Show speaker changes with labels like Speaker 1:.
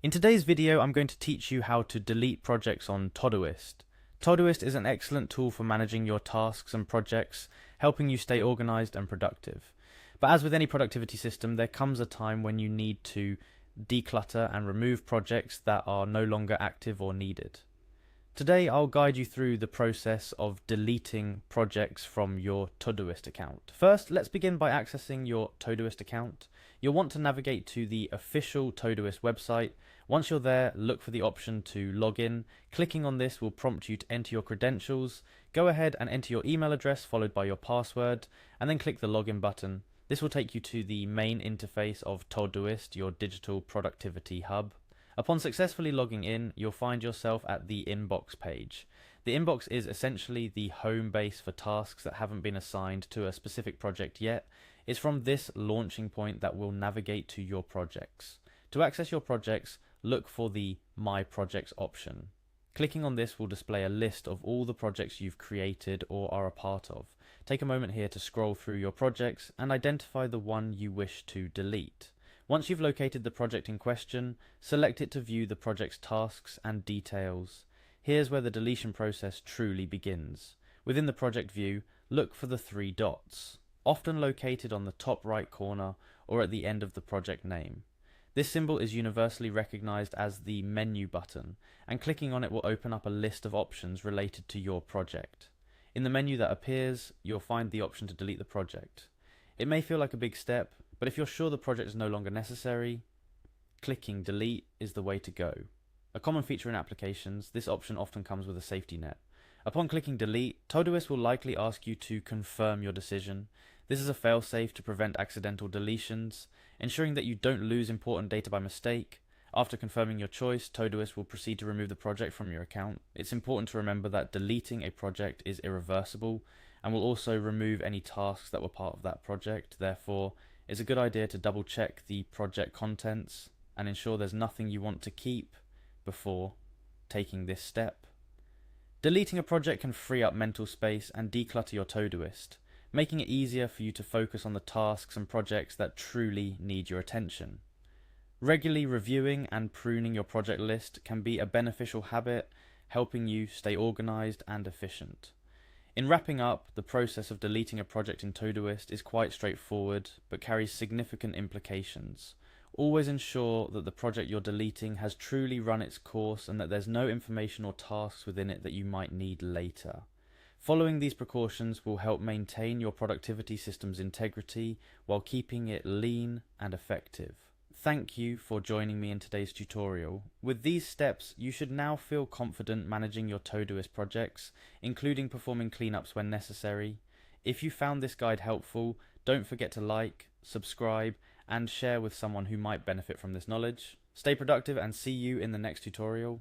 Speaker 1: In today's video, I'm going to teach you how to delete projects on Todoist. Todoist is an excellent tool for managing your tasks and projects, helping you stay organized and productive. But as with any productivity system, there comes a time when you need to declutter and remove projects that are no longer active or needed. Today, I'll guide you through the process of deleting projects from your Todoist account. First, let's begin by accessing your Todoist account. You'll want to navigate to the official Todoist website. Once you're there, look for the option to log in. Clicking on this will prompt you to enter your credentials. Go ahead and enter your email address followed by your password, and then click the login button. This will take you to the main interface of Todoist, your digital productivity hub. Upon successfully logging in, you'll find yourself at the inbox page. The inbox is essentially the home base for tasks that haven't been assigned to a specific project yet. It's from this launching point that we'll navigate to your projects. To access your projects, look for the My Projects option. Clicking on this will display a list of all the projects you've created or are a part of. Take a moment here to scroll through your projects and identify the one you wish to delete. Once you've located the project in question, select it to view the project's tasks and details. Here's where the deletion process truly begins. Within the project view, look for the three dots, often located on the top right corner or at the end of the project name. This symbol is universally recognized as the menu button, and clicking on it will open up a list of options related to your project. In the menu that appears, you'll find the option to delete the project. It may feel like a big step, but if you're sure the project is no longer necessary, clicking delete is the way to go. A common feature in applications, this option often comes with a safety net. Upon clicking delete, Todoist will likely ask you to confirm your decision. This is a failsafe to prevent accidental deletions, ensuring that you don't lose important data by mistake. After confirming your choice, Todoist will proceed to remove the project from your account. It's important to remember that deleting a project is irreversible and will also remove any tasks that were part of that project. Therefore, it's a good idea to double check the project contents and ensure there's nothing you want to keep before taking this step. Deleting a project can free up mental space and declutter your Todoist, making it easier for you to focus on the tasks and projects that truly need your attention. Regularly reviewing and pruning your project list can be a beneficial habit, helping you stay organized and efficient. In wrapping up, the process of deleting a project in Todoist is quite straightforward, but carries significant implications. Always ensure that the project you're deleting has truly run its course and that there's no information or tasks within it that you might need later. Following these precautions will help maintain your productivity system's integrity while keeping it lean and effective. Thank you for joining me in today's tutorial. With these steps, you should now feel confident managing your Todoist projects, including performing cleanups when necessary. If you found this guide helpful, don't forget to like, subscribe, and share with someone who might benefit from this knowledge. Stay productive and see you in the next tutorial.